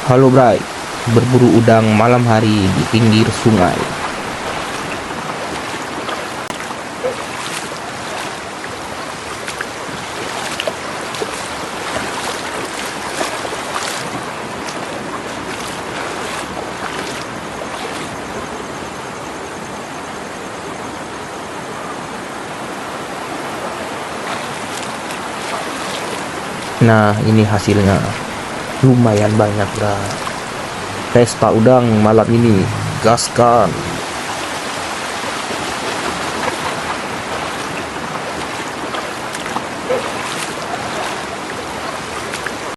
Halo Bray, berburu udang malam hari di pinggir sungai. Nah, ini hasilnya. Lumayan banyak, Bray. Pesta udang malam ini, gaskan.